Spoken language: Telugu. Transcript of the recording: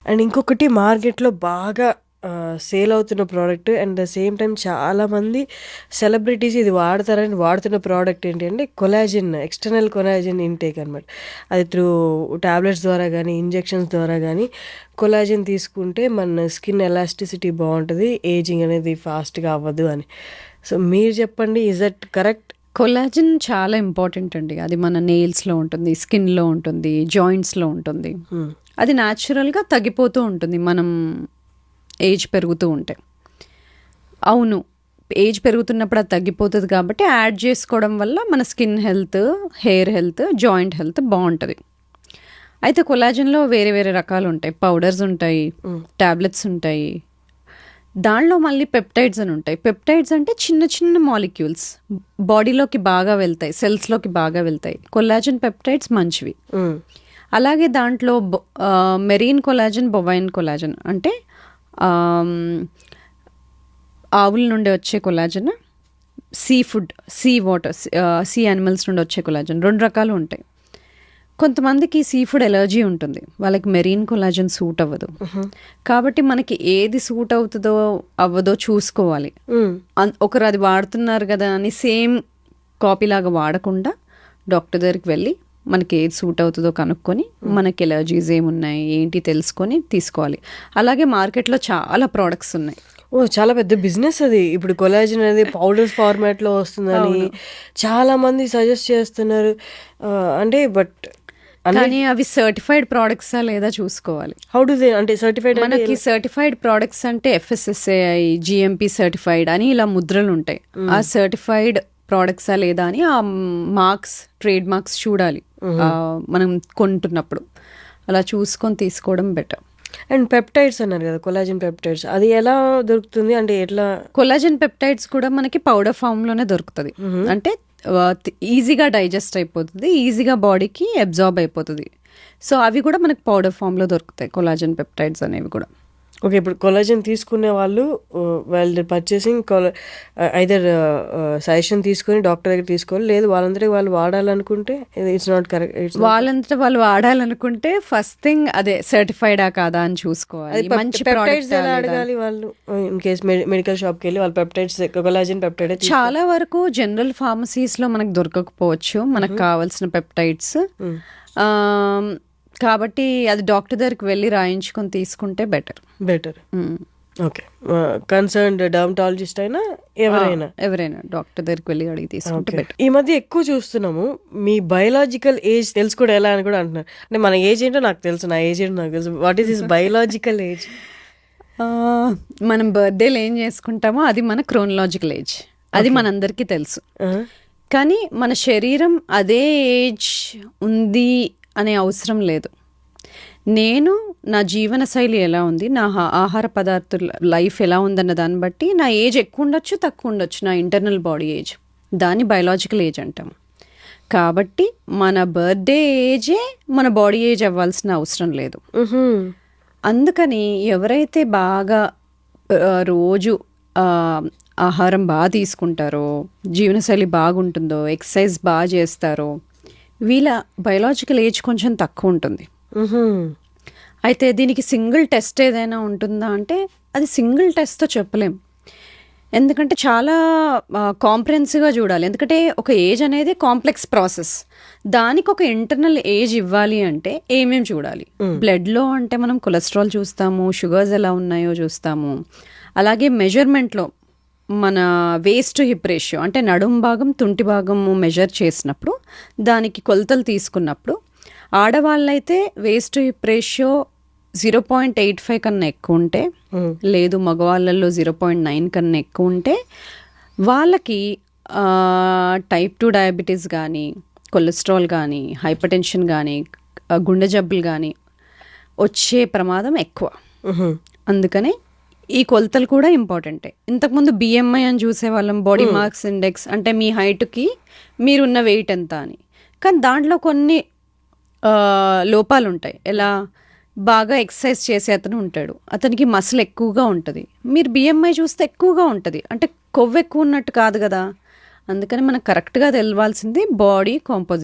అండ్ ఇంకొకటి మార్కెట్‌లో బాగా సేల్ అవుతున్న product and the same time చాలామంది సెలబ్రిటీస్ ఇది వాడతారని వాడుతున్న ప్రోడక్ట్ ఏంటి అంటే కొలాజిన్, ఎక్స్టర్నల్ కొలాజిన్ ఇంటేక్ అనమాట. అది త్రూ టాబ్లెట్స్ ద్వారా గానీ, ఇంజెక్షన్స్ ద్వారా గానీ కొలాజిన్ తీసుకుంటే మన స్కిన్ ఎలాస్టిసిటీ బావుంటది. ఏజింగ్ అనేది ఫాస్ట్‌గా అవ్వదు అని. సో, మీరు చెప్పండి ఈజ్ దట్ కరెక్ట్? కొలాజిన్ చాలా ఇంపార్టెంట్ అండి. అది మన నెయిల్స్‌లో ఉంటుంది, స్కిన్‌లో ఉంటుంది, జాయింట్స్‌లో ఉంటుంది. హ్మ్. అది న్యాచురల్‌గా తగ్గిపోతూ ఉంటుంది మనం ఏజ్ పెరుగుతూ ఉంటే. అవును, ఏజ్ పెరుగుతున్నప్పుడు అది తగ్గిపోతుంది కాబట్టి యాడ్ చేసుకోవడం వల్ల మన skin health, hair health, joint health బాగుంటుంది. అయితే కొలాజన్లో వేరే వేరే రకాలు ఉంటాయి. పౌడర్స్ ఉంటాయి, టాబ్లెట్స్ ఉంటాయి. దానిలో మళ్ళీ పెప్టైడ్స్ అని ఉంటాయి. పెప్టైడ్స్ అంటే చిన్న చిన్న మాలిక్యూల్స్ బాడీలోకి బాగా వెళ్తాయి, సెల్స్లోకి బాగా వెళ్తాయి. కొలాజన్ పెప్టైడ్స్ మంచివి. అలాగే దాంట్లో మెరీన్ కొలాజన్, బొవైన్ కొలాజన్ అంటే ఆవుల నుండి వచ్చే collagen, seafood, sea water, sea animals నుండి వచ్చే కొలాజన్, 2 రకాలు ఉంటాయి. కొంతమందికి సీ ఫుడ్ ఎలర్జీ ఉంటుంది, వాళ్ళకి మెరీన్ కొలాజన్ సూట్ అవ్వదు. కాబట్టి మనకి ఏది సూట్ అవుతుందో అవ్వదో చూసుకోవాలి. ఒకరు అది వాడుతున్నారు కదా అని సేమ్ కాపీ లాగా వాడకుండా డాక్టర్ దగ్గరికి వెళ్ళి మనకి ఏది సూట్ అవుతుందో కనుక్కొని మనకి ఎలర్జీస్ ఏమున్నాయి ఏంటి తెలుసుకొని తీసుకోవాలి. అలాగే మార్కెట్లో చాలా ప్రోడక్ట్స్ ఉన్నాయి. చాలా పెద్ద బిజినెస్ అది. ఇప్పుడు కొలాజిన్ అనేది పౌడర్స్ ఫార్మాట్లో వస్తుందని చాలా మంది సజెస్ట్ చేస్తున్నారు. అంటే బట్ కానీ అవి సర్టిఫైడ్ ప్రోడక్ట్సా లేదా చూసుకోవాలి. హౌ డు దే అంటే సర్టిఫైడ్? మనకి సర్టిఫైడ్ ప్రోడక్ట్స్ అంటే FSSAI, GMP సర్టిఫైడ్ అని ఇలా ముద్రలు ఉంటాయి. ఆ సర్టిఫైడ్ ప్రోడక్ట్సా లేదా అని ఆ మార్క్స్, ట్రేడ్ మార్క్స్ చూడాలి మనం కొంటున్నప్పుడు. అలా చూసుకొని తీసుకోవడం బెటర్. అండ్ పెప్టైడ్స్ అన్నారు కదా, కొలాజిన్ పెప్టైడ్స్, అది ఎలా దొరుకుతుంది? అంటే ఎట్లా? కొలాజిన్ పెప్టైడ్స్ కూడా మనకి పౌడర్ ఫామ్లోనే దొరుకుతుంది. అంటే ఈజీగా డైజెస్ట్ అయిపోతుంది, ఈజీగా బాడీకి అబ్జార్బ్ అయిపోతుంది. సో అవి కూడా మనకి పౌడర్ ఫామ్లో దొరుకుతాయి, కొలాజిన్ పెప్టైడ్స్ అనేవి కూడా. ఓకే, ఇప్పుడు కొలాజిన్ తీసుకునే వాళ్ళు వాళ్ళ పర్చేసింగ్ ఐదర్ సజెషన్ తీసుకొని డాక్టర్ దగ్గర తీసుకోవాలి, లేదు వాళ్ళందరూ వాళ్ళు వాడాలనుకుంటే ఇట్స్ నాట్ కరెక్ట్. వాళ్ళంతా వాళ్ళు వాడాలనుకుంటే ఫస్ట్ థింగ్ అదే సర్టిఫైడా కాదా అని చూసుకోవాలి. మంచి పెప్టైడ్స్ ఎలా అడగాలి వాళ్ళు? ఇన్ కేస్ మెడికల్ షాప్కి వెళ్ళి వాళ్ళు పెప్టైడ్స్, కొలాజిన్ పెప్టైడ్ చాలా వరకు జనరల్ ఫార్మసీస్లో మనకు దొరకకపోవచ్చు మనకు కావాల్సిన పెప్టైడ్స్. కాబట్టి అది డాక్టర్ దగ్గరికి వెళ్ళి రాయించుకొని తీసుకుంటే బెటర్. ఓకే, కన్సర్న్డ్ డర్మటాలజిస్ట్ అయినా ఎవరైనా డాక్టర్ దగ్గరికి వెళ్ళి అడిగి తీసుకుంటే బెటర్. ఈ మధ్య ఎక్కువ చూస్తున్నాము మీ బయలాజికల్ ఏజ్ తెలుసుకోవడం ఎలా అని కూడా అంటున్నారు. అంటే మన ఏజ్ ఏంటో నాకు తెలుసు, నా ఏజ్ ఏంటో నాకు తెలుసు. What is this biological age? మనం బర్త్డేలు ఏం చేసుకుంటామో అది మన క్రోనలాజికల్ ఏజ్, అది మనందరికీ తెలుసు. కానీ మన శరీరం అదే ఏజ్ ఉంది అనే అవసరం లేదు. నేను నా జీవన శైలి ఎలా ఉంది, నా ఆహార పదార్థాల లైఫ్ ఎలా ఉందన్న దాన్ని బట్టి నా ఏజ్ ఎక్కువ ఉండొచ్చు, తక్కువ ఉండొచ్చు. నా ఇంటర్నల్ బాడీ ఏజ్, దాన్ని బయలాజికల్ ఏజ్ అంటాం. కాబట్టి మన బర్త్డే ఏజే మన బాడీ ఏజ్ అవ్వాల్సిన అవసరం లేదు. అందుకని ఎవరైతే బాగా రోజు ఆహారం బాగా తీసుకుంటారో, జీవనశైలి బాగుంటుందో, ఎక్సర్సైజ్ బాగా చేస్తారో, వీళ్ళ బయలాజికల్ ఏజ్ కొంచెం తక్కువ ఉంటుంది. అయితే దీనికి సింగిల్ టెస్ట్ ఏదైనా ఉంటుందా అంటే అది సింగిల్ టెస్ట్తో చెప్పలేం. ఎందుకంటే చాలా కాంప్రహెన్సివ్గా చూడాలి. ఎందుకంటే ఒక ఏజ్ అనేది కాంప్లెక్స్ ప్రాసెస్. దానికి ఒక ఇంటర్నల్ ఏజ్ ఇవ్వాలి అంటే ఏమేమి చూడాలి? బ్లడ్లో అంటే మనం కొలెస్ట్రాల్ చూస్తాము, షుగర్స్ ఎలా ఉన్నాయో చూస్తాము. అలాగే మెజర్మెంట్లో మన వేస్ట్ టు హిప్ రేషియో అంటే నడుం భాగం, తుంటి భాగము మెజర్ చేసినప్పుడు దానికి కొలతలు తీసుకున్నప్పుడు ఆడవాళ్ళైతే వేస్ట్ టు హిప్ రేషియో 0.85 కన్నా ఎక్కువ ఉంటే, లేదు మగవాళ్ళల్లో 0.9 కన్నా ఎక్కువ ఉంటే వాళ్ళకి టైప్ 2 డయాబెటీస్ కానీ, కొలెస్ట్రాల్ కానీ, హైపర్ టెన్షన్ కానీ, గుండె జబ్బులు కానీ వచ్చే ప్రమాదం ఎక్కువ. అందుకనే ఈ కొలతలు కూడా ఇంపార్టెంటే. ఇంతకుముందు BMI అని చూసేవాళ్ళం, బాడీ మాస్ ఇండెక్స్, అంటే మీ హైట్కి మీరున్న వెయిట్ ఎంత అని. కానీ దాంట్లో కొన్ని లోపాలు ఉంటాయి. ఎలా? బాగా ఎక్సర్సైజ్ చేసే అతను ఉంటాడు, అతనికి మసిల్ ఎక్కువగా ఉంటుంది. మీరు BMI చూస్తే ఎక్కువగా ఉంటుంది, అంటే కొవ్వు ఎక్కువ ఉన్నట్టు కాదు కదా. అందుకని మనకు కరెక్ట్గా తెలవాల్సింది బాడీ కాంపోజిషన్.